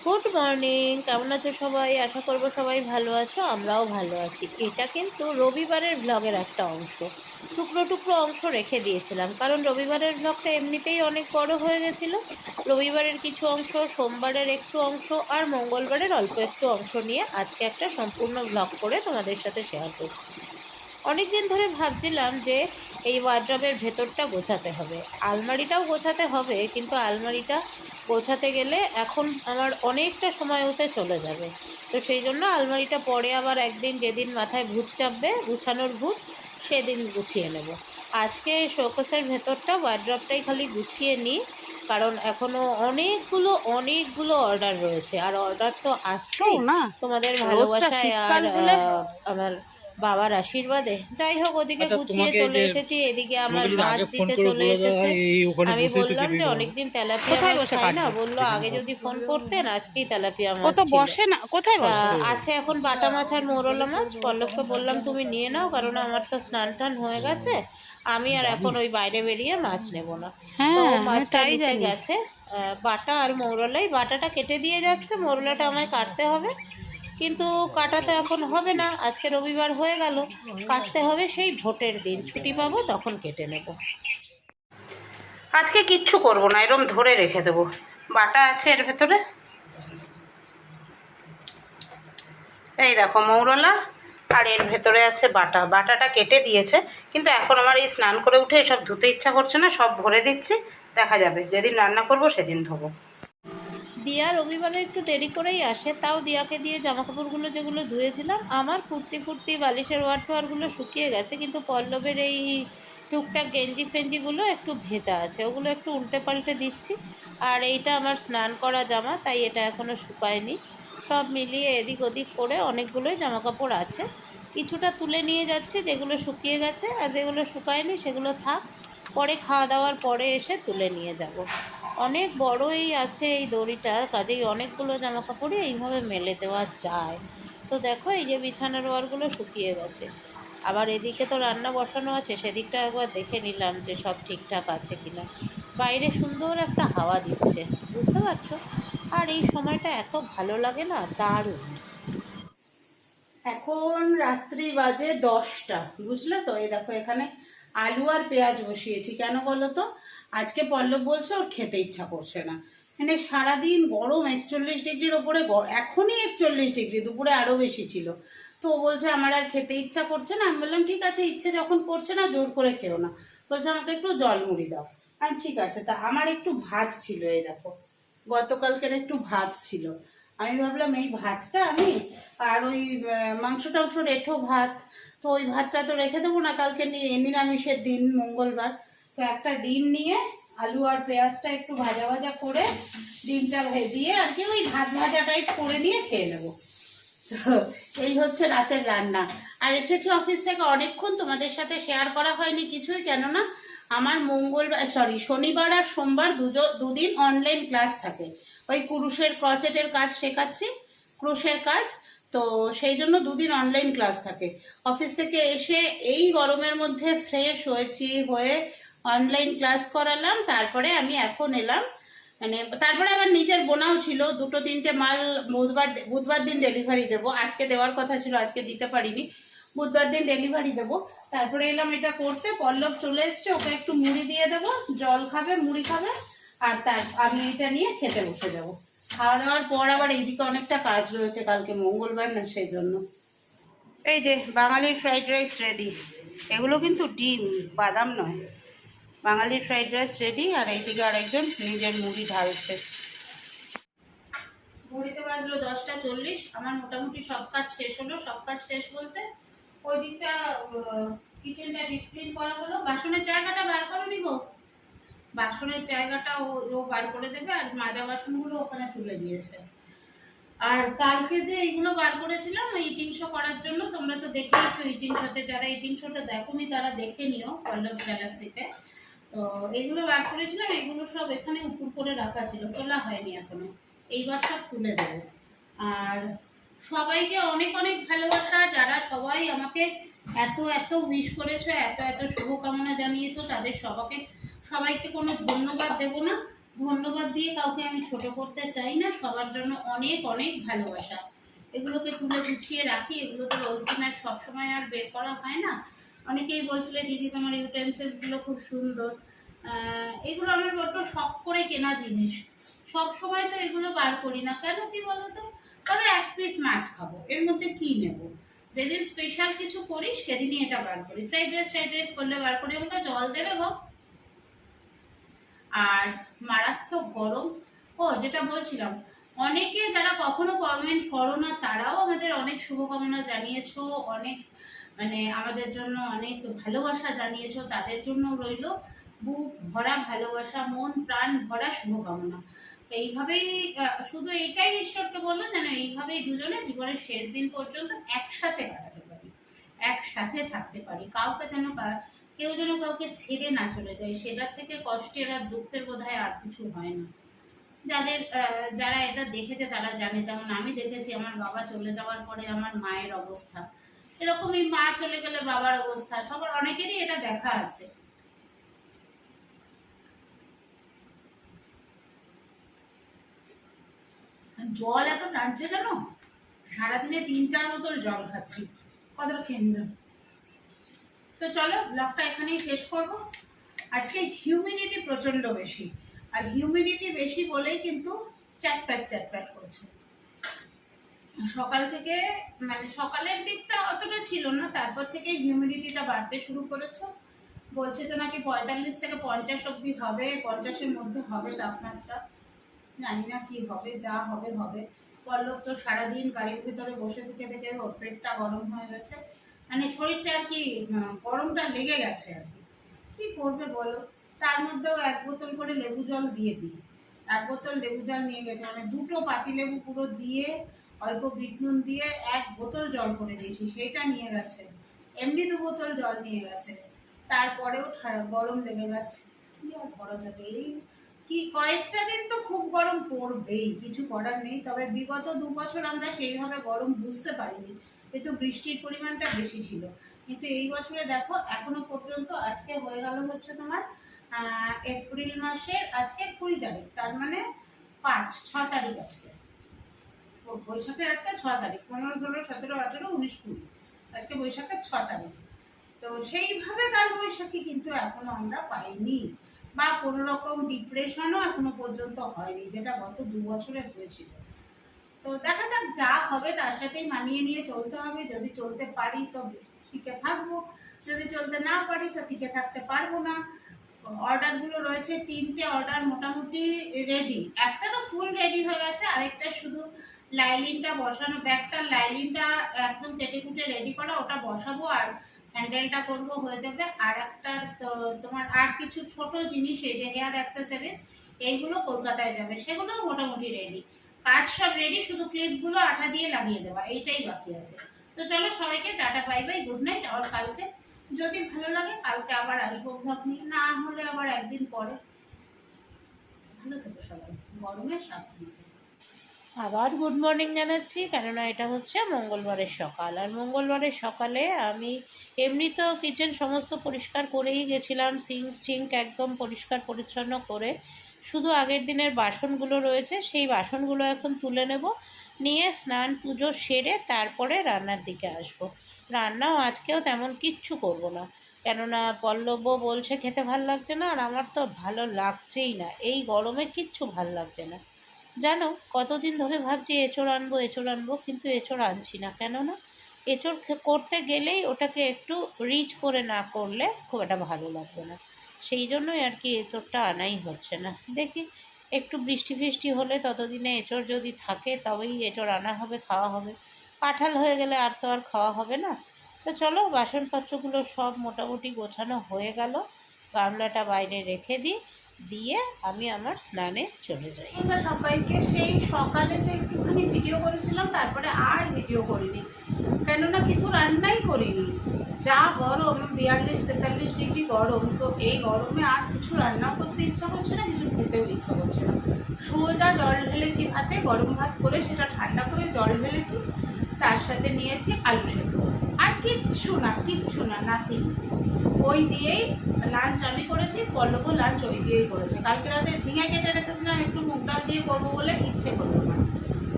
Good morning, কেমন আছো সবাই? আশা করবো সবাই ভালো আছো, আমরাও ভালো আছি। এটা কিন্তু রবিবারের ব্লগের একটা অংশ, টুকরো টুকরো অংশ রেখে দিয়েছিলাম, কারণ রবিবারের ব্লগটা এমনিতেই অনেক বড় হয়ে গেছিলো। রবিবারের কিছু অংশ, সোমবারের একটু অংশ, আর মঙ্গলবারের অল্প একটু অংশ নিয়ে আজকে একটা সম্পূর্ণ ব্লগ করে তোমাদের সাথে শেয়ার করছি। অনেক দিন ধরে ভাবছিলাম যে এই ওয়ার্ড্রবের ভেতরটা গোছাতে হবে, আলমারিটাও গোছাতে হবে, কিন্তু আলমারিটা গোছাতে গেলে এখন আমার অনেকটা সময় হতে চলে যাবে। তো সেই জন্য আলমারিটা পরে আবার একদিন, যেদিন মাথায় ভূত চাপবে, গুছানোর ভূত, সেদিন গুছিয়ে নেব। আজকে শোকেসের ভেতরটা, ওয়ার্ড্রবটাই খালি গুছিয়ে নিই, কারণ এখনও অনেকগুলো অনেকগুলো অর্ডার রয়েছে, আর অর্ডার তো আসছেই না তোমাদের রোজটা ভালোবাসায় আর শীতকাল বলে আমার বাবার আশীর্বাদে। যাই হোক, ওদিকে আচ্ছা, গুছিয়ে তোমাকে এই চলে যে এসেছি, এদিকে আমার তোমাকে যদি মাছ আগে ফোন দিতে করে চলে বলে দেওয়া এসেছে। হয় এই ওখানে আমি বসেই তো বললাম টিভি যে পাবো। অনেকদিন তেলাপিয়া কোথায় মাছ বসে খাই না, কাটবে? বললো এখানে আগে বসো। যদি ফোন করতেন, আজকেই তেলাপিয়া ও মাছ তো ছিল। বসে না, কোথায় তা বসে? আছে এখন বাটা মাছ আর মৌরলা মাছ। পল্লবকে বললাম তুমি নিয়ে নাও, কারণ আমার তো স্নান টান হয়ে গেছে, আমি আর এখন ওই বাইরে বেরিয়ে মাছ নেব না। তো ও হ্যাঁ, আমি মাছটা তাই নিতে জানি। গেছে। বাটা আর মৌরলাই, বাটাটা কেটে দিয়ে যাচ্ছে, মৌরলাটা আমায় কাটতে হবে, কিন্তু কাটা তো এখন হবে না, আজকে রবিবার হয়ে গেল, কাটতে হবে সেই ভোটের দিন ছুটি পাবো তখন কেটে নেব। আজকে কিচ্ছু করব না, এরম ধরে রেখে দেবো। বাটা আছে এর ভেতরে, এই দেখো মৌরলা, আর এর ভেতরে আছে বাটা। বাটাটা কেটে দিয়েছে, কিন্তু এখন আমার এই স্নান করে উঠে এসব ধুতে ইচ্ছা করছে না, সব ভরে দিচ্ছি, দেখা যাবে যেদিন রান্না করব সেদিন ধোবো। দিয়া রবিবারে একটু দেরি করেই আসে, তাও দিয়াকে দিয়ে জামাকাপড়গুলো যেগুলো ধুয়েছিলাম, আমার কুর্তি ফুর্তি বালিশের ওয়ার টোয়ারগুলো শুকিয়ে গেছে, কিন্তু পল্লবের এই টুকটাক গেঞ্জি ফেঞ্জিগুলো একটু ভেজা আছে, ওগুলো একটু উল্টে পাল্টে দিচ্ছি। আর এইটা আমার স্নান করা জামা, তাই এটা এখনও শুকায়নি। সব মিলিয়ে এদিক ওদিক করে অনেকগুলোই জামাকাপড় আছে, কিছুটা তুলে নিয়ে যাচ্ছে যেগুলো শুকিয়ে গেছে, আর যেগুলো শুকায়নি সেগুলো থাক, পরে খাওয়া দাওয়ার পরে এসে তুলে নিয়ে যাব। অনেক বড়ই আছে এই দড়িটা, কাজেই অনেকগুলো জামাকাপড়ই এইভাবে মেলে দেওয়া যায়। তো দেখো, এই যে বিছানার ওয়ারগুলো শুকিয়ে গেছে, আবার এদিকে তো রান্না বসানো আছে, সেদিকটা একবার দেখে নিলাম যে সব ঠিকঠাক আছে কিনা। বাইরে সুন্দর একটা হাওয়া দিচ্ছে, বুঝতে পারছো? আর এই সময়টা এত ভালো লাগে না, দারুণ। এখন রাত্রি বাজে 10টা, বুঝলে তো? এই দেখো এখানে আলু আর পেঁয়াজ বসিয়েছি, কেন বলো তো? আজকে পল্লব বলছে ওর খেতে ইচ্ছা করছে না, মানে সারাদিন গরম, 41 ডিগ্রির ওপরে, এখনই 41 ডিগ্রি, দুপুরে আরও বেশি ছিল। তো ও বলছে আমার আর খেতে ইচ্ছা করছে না। আমি বললাম ঠিক আছে, ইচ্ছে যখন করছে না জোর করে খেও না। বলছে আমাকে একটু জল মুড়ি দাও। আমি ঠিক আছে। তা আমার একটু ভাত ছিল, এই দেখো গতকালকের একটু ভাত ছিল, আমি ভাবলাম এই ভাতটা আমি, আর ওই মাংস টাংস রেঠো ভাত, তো ওই ভাতটা তো রেখে দেবো না, কালকে নিরামিষের দিন, মঙ্গলবার। তো একটা ডিম নিয়ে আলু আর পেঁয়াজটা একটু ভাজা ভাজা করে, ডিমটা দিয়ে আর কি ওই ভাত ভাজা টাইপ করে নিয়ে খেয়ে নেবো। তো এই হচ্ছে রাতের রান্না। আর এসেছি অফিস থেকে, অনেকক্ষণ তোমাদের সাথে শেয়ার করা হয়নি কিছুই, কেননা আমার শনিবার আর সোমবার দুদিন অনলাইন ক্লাস থাকে, ওই কুরুশের ক্রচেটের কাজ শেখাচ্ছি, ক্রুশের কাজ। তো সেই জন্য দুদিন অনলাইন ক্লাস থাকে। অফিস থেকে এসে এই গরমের মধ্যে ফ্রেশ হয়েছি, হয়ে অনলাইন ক্লাস করালাম, তারপরে আমি এখন এলাম, মানে তারপরে আবার নিজের বোনাও ছিল, দুটো তিনটে মাল বুধবার দিন ডেলিভারি দেবো, আজকে দেওয়ার কথা ছিল, আজকে দিতে পারিনি, বুধবার দিন ডেলিভারি দেবো। তারপরে এলাম এটা করতে, পল্লব চলে এসছে, ওকে একটু মুড়ি দিয়ে দেবো, জল খাবে, মুড়ি খাবে, আর আমি এটা নিয়ে খেতে বসে যাবো। খাওয়া দাওয়ার পর আবার এইদিকে অনেকটা কাজ রয়েছে, কালকে মঙ্গলবার না, সেই জন্য। এই যে বাঙালির ফ্রাইড রাইস রেডি, এগুলো কিন্তু ডিম, বাদাম নয়। বাঙালির ফ্রাইড রাইস রেডি, আর এইদিকে আরেকজন নিজের মুড়ি ঢালছে। ঘড়িতে বাজলো 10টা 40, আমার মোটামুটি সব কাজ শেষ হলো। সব কাজ শেষ বলতে ওই দিকটা কিচেনটা ডিপ ক্লিন করা হলো, বাসনের জায়গাটা বার করে নিব, বাসনের জায়গাটা ও বার করে দেবে, আর মাজা বাসনগুলো ওখানে তুলে দিয়েছে। আর কালকে যে এইগুলো বার করেছিলাম ওই ইটিং শো করার জন্য, তোমরা তো দেখেইছো ইটিং শোতে, যারা ইটিং শোটা দেখোনি তারা দেখে নিও পল্লব গ্যালাক্সিতে। তো এগুলো বার করেছিলাম, এগুলো সব এখানে উপর করে রাখা ছিল, তোলা হয়নি এখনো, এইবার সব তুলে দেবো। আর সবাইকে অনেক অনেক ভালোবাসা, যারা সবাই আমাকে এত এত উইশ করেছো, এত এত শুভকামনা জানিয়েছো, তাদের সবাইকে কোনো ধন্যবাদ দেব না, ধন্যবাদ দিয়ে কাউকে আমি ছোট করতে চাই না, সবার জন্য অনেক অনেক ভালোবাসা। এগুলোকে তুলে গুছিয়ে রাখি, এগুলো তো রোজ দিন আর সবসময় আর বের করা হয় না। অনেকেই বলছিলে দিদি তোমার ইউটেন্সিলসগুলো খুব সুন্দর। এগুলো আমার বড্ড শখ করে কেনা জিনিস, সব সময় তো এগুলো বার করি না। কেন কি বলো তো, তবে এক পিস মাছ খাবো, এর মধ্যে কি নেব? যেদিন স্পেশাল কিছু করি সেদিনই এটা বার করি। ফ্রাইড রাইস করলে বার করি। আমাকে জল দেবে গো। আর মারাত্মক গরম। ও যেটা বলছিলাম, অনেকে যারা কখনো কমেন্ট করো না তারাও আমাদের অনেক শুভকামনা জানিয়েছো, অনেক মানে আমাদের জন্য অনেক ভালোবাসা জানিয়েছো। তাদের জন্য রইল বুক ভরা ভালোবাসা, মন প্রাণ ভরা শুভকামনা। এইভাবেই শুধু এইটাই ঈশ্বরকে বললো যেন এইভাবেই দুজনে জীবনের শেষ দিন পর্যন্ত একসাথে কাটাতে পারি, একসাথে থাকতে পারি। কাউকে যেন কেউ যেন কাউকে ছেড়ে না চলে যায়, সেটার থেকে কষ্টের আর দুঃখের বোধহয় আর কিছু হয় না। যারা এটা দেখেছে তারা জানে, যেমন আমি দেখেছি আমার বাবা চলে যাওয়ার পরে আমার মায়ের অবস্থা, এরকমই মা চলে গেলে বাবার অবস্থা, সবার অনেকেরই এটা দেখা আছে। জল এত টানছে কেন? সারাদিনে 3-4 বোতল জল খাচ্ছি, কতটা খেয়ে নিলাম। তো চলো ব্লগটা এখানেই শেষ করব। আজকে হিউমিডিটি প্রচন্ড বেশি, আর হিউমিডিটি বেশি বলেই কিন্তু চ্যাটপ্যাট করছে। সকাল থেকে মানে সকালের দিকটা অতটা ছিল না, তারপর থেকে হিউমিডিটিটা বাড়তে শুরু করেছে। বলছে তো নাকি 45 থেকে 50 অব্দি হবে, 50-এর মধ্যে হবে তাপমাত্রা। জানি না কি হবে, যা হবে হবে। পল্লব তো সারাদিন গাড়ির ভিতরে বসে থেকে থেকে ওর পেটটা গরম হয়ে গেছে, মানে শরীরটা আর কি গরমটা লেগে গেছে আর কি। কি করবে বলো? তার মধ্যেও 1 বোতল করে লেবু জল দিয়ে দিই। 1 বোতল লেবু জল নিয়ে গেছে, মানে 2টো পাতি লেবু পুরো দিয়ে অল্প বিট নুন দিয়ে 1 বোতল জল করে দিয়েছি, সেইটা নিয়ে গেছে। এমনি 2 বোতল জল নিয়ে গেছে, তারপরেও গরম লেগে যাচ্ছে। কি আর করা যাবে? এই কি কয়েকটা দিন তো খুব গরম পড়বেই, কিছু করার নেই। তবে বিগত 2 বছর আমরা সেইভাবে গরম বুঝতে পারিনি, কিন্তু বৃষ্টির পরিমাণটা বেশি ছিল। কিন্তু এই বছরে দেখো এখনো পর্যন্ত, আজকে হয়ে গেল হচ্ছে তোমার এপ্রিল মাসের আজকে 20 তারিখ, তার মানে 6 তারিখ আজকে, বৈশাখের আজকে 6 তারিখ, 15, 16, 17, 18, 19, 20, আজকে বৈশাখের 6 তারিখ। তো সেইভাবে কাল বৈশাখী কিন্তু এখনো আমরা পাইনি, বা কোনো রকম ডিপ্রেশনও এখনো পর্যন্ত হয়নি, যেটা গত 2 বছরে হয়েছিল। তো দেখা যাক, যা হবে তার সাথেই মানিয়ে নিয়ে চলতে হবে। যদি চলতে পারি তো টিকে থাকবো, যদি চলতে না পারি তো টিকে থাকতে পারবো না। অর্ডারগুলো রয়েছে 3টে অর্ডার মোটামুটি রেডি, একটা তো ফুল রেডি হয়ে গেছে, আরেকটা শুধু লাইলিনটা বসানো, ব্যাগটার লাইলিনটা একদম কেটে কুটে রেডি করা, ওটা বসাবো আর হ্যান্ডেলটা করবো, হয়ে যাবে। আর একটা তোমার আর কিছু ছোট জিনিস, এই যে হেয়ার অ্যাক্সেসরিজ, এইগুলো কলকাতায় যাবে, সেগুলো মোটামুটি রেডি, কাজ সব রেডি, শুধু ক্লিপগুলো আঠা দিয়ে লাগিয়ে দেওয়া, এইটাই বাকি আছে। তো চলো সবাইকে tata, bye bye, good night. আর কালকে যদি ভালো লাগে কালকে আবার আসবো ব্লগ নিয়ে, না হলে আবার একদিন পরে। ভালো থেকো সবাই, গরমে সাবধানে। আবার গুড মর্নিং জানাচ্ছি, কেননা এটা হচ্ছে মঙ্গলবারের সকাল। আর মঙ্গলবারের সকালে আমি এমনি তো কিচেন সমস্ত পরিষ্কার করেই গেছিলাম, সিঙ্ক একদম পরিষ্কার পরিচ্ছন্ন করে, শুধু আগের দিনের বাসনগুলো রয়েছে, সেই বাসনগুলো এখন তুলে নেব, নিয়ে স্নান পুজো সেরে তারপরে রান্নার দিকে আসব। রান্নাও আজকেও তেমন কিচ্ছু করব না, কেননা পল্লবও বলছে খেতে ভাল লাগছে না, আর আমার তো ভালো লাগছেই না, এই গরমে কিচ্ছু ভাল লাগছে না। জানো কতদিন ধরে ভাবছি এঁচোড় আনবো, কিন্তু এঁচোড় আনছি না, কেননা এঁচোড় করতে গেলেই ওটাকে একটু রিচ করে না করলে খুব একটা ভালো লাগবে না, সেই জন্যই আর কি এঁচোড়টা আনাই হচ্ছে না। দেখি একটু বৃষ্টি ফিষ্টি হলে ততদিনে এঁচোড় যদি থাকে তবেই এঁচোড় আনা হবে, খাওয়া হবে। কাঁঠাল হয়ে গেলে আর তো আর খাওয়া হবে না। তো চলো বাসনপত্রগুলো সব মোটামুটি গোছানো হয়ে গেল, গামলাটা বাইরে রেখে দিয়ে আমি আমার স্নানে চলে যাই। আমরা সবাইকে সেই সকালে যে একটুখানি ভিডিও করেছিলাম, তারপরে আর ভিডিও করিনি, কেননা কিছু রান্নাই করিনি। যা গরম, 42-43 ডিগ্রি গরম, তো এই গরমে আর কিছু রান্নাও করতে ইচ্ছা করছে না, কিছু খেতেও ইচ্ছা করছে না। সোজা জল ঢেলেছি ভাতে, গরম ভাত করে সেটা ঠান্ডা করে জল ঢেলেছি, তার সাথে নিয়েছি আলু সেদ্ধ, আর কিচ্ছু না, নাথিং। ওই দিয়েই লাঞ্চ আমি করেছি, পল্লবও লাঞ্চ ওই দিয়েই করেছে। কালকে রাতে ঝিঙে কেটে রেখেছিলাম, একটু মুগ ডাল দিয়ে করবো বলে ইচ্ছে করলো না,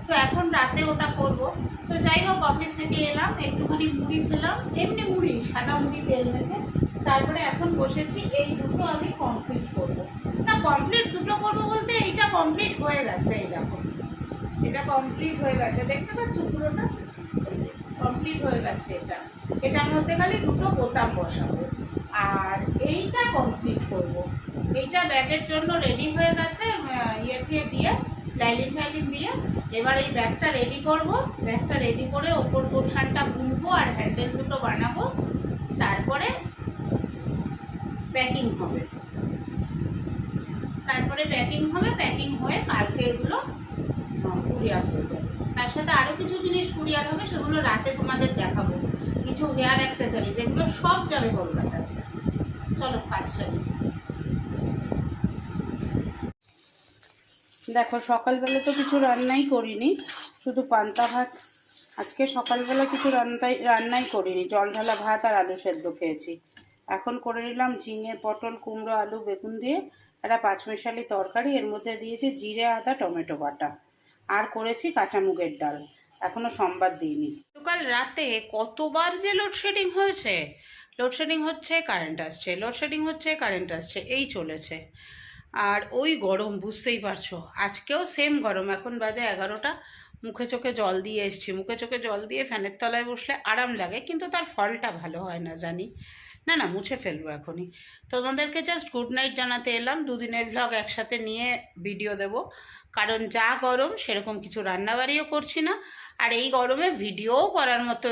তো এখন রাতে ওটা করব। তো যাই হোক, অফিস থেকে এলাম, একটুখানি মুড়ি খেলাম, এমনি মুড়ি, সাদা মুড়ি তেল মেখে। তারপরে এখন বসেছি, এই দুটো আমি কমপ্লিট করব। না, কমপ্লিট দুটো করব বলতে এইটা কমপ্লিট হয়ে গেছে, এই দেখো এটা কমপ্লিট হয়ে গেছে, দেখতে পাচ্ছ পুরোটা কমপ্লিট হয়ে গেছে। এটার মধ্যে খালি দুটো বোতাম বসাবো, আর এইটা কমপ্লিট করব। এইটা ব্যাগের জন্য রেডি হয়ে গেছে, ইয়েকে দিয়ে লাইলিন ফাইলিন দিয়ে। এবার এই ব্যাগটা রেডি করব, ব্যাগটা রেডি করে ওপর পোর্শনটা বুনবো আর হ্যান্ডেল দুটো বানাবো, তারপরে প্যাকিং হবে। প্যাকিং হয়ে কালকে এগুলো কুরিয়ার হয়ে যাবে। তার সাথে আরও কিছু জিনিস কুরিয়ার হবে, সেগুলো রাতে তোমাদের দেখাবো। কিছু হেয়ার অ্যাক্সেসরি, যেগুলো সব যাবে কলকাতায়। চলো কাজ সারি। দেখো, সকালবেলা তো কিছু রান্নাই করিনি, শুধু পান্তা ভাত। আজকে সকালবেলা কিছু রান্নাই করিনি, জল ঢালা ভাত আর আলু সেদ্ধ খেয়েছি। এখন করে নিলাম ঝিঙে, পটল, কুমড়ো, আলু, বেগুন দিয়ে একটা পাঁচমিশালি তরকারি। এর মধ্যে দিয়েছি জিরে, আদা, টমেটো বাটা, আর করেছি কাঁচা মুগের ডাল। এখনও সম্বাদ দিইনি। কাল রাতে কতবার যে লোডশেডিং হয়েছে, লোডশেডিং হচ্ছে, কারেন্ট আসছে, লোডশেডিং হচ্ছে, কারেন্ট আসছে, এই চলেছে। আর ওই গরম, বুঝতেই পারছো, আজকেও সেম গরম। এখন বাজে 11টা, মুখে চোখে জল দিয়ে এসছি। মুখে চোখে জল দিয়ে ফ্যানের তলায় বসলে আরাম লাগে, কিন্তু তার ফলটা ভালো হয় না জানি। না, মুছে ফেলবো এখনই। তোমাদেরকে জাস্ট গুড নাইট জানাতে এলাম। দুদিনের ভ্লগ একসাথে নিয়ে ভিডিও দেব, কারণ যা গরম, সেরকম কিছু রান্নাবাড়িও করছি না, আর এই গরমে ভিডিওও করার মতো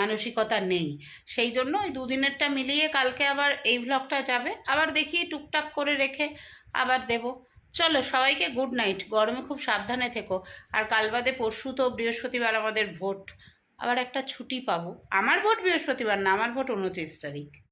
মানসিকতা নেই। সেই জন্য ওই দুদিনেরটা মিলিয়ে কালকে আবার এই ভ্লগটা যাবে, আবার দেখি টুকটাক করে রেখে আবার দেব। চলো, সবাইকে গুড নাইট। গরমে খুব সাবধানে থেকো। আর কাল বাদে পরশু তো বৃহস্পতিবার আমাদের ভোট, আবার একটা ছুটি পাবো। আমার ভোট বৃহস্পতিবার না, আমার ভোট 29 তারিখ।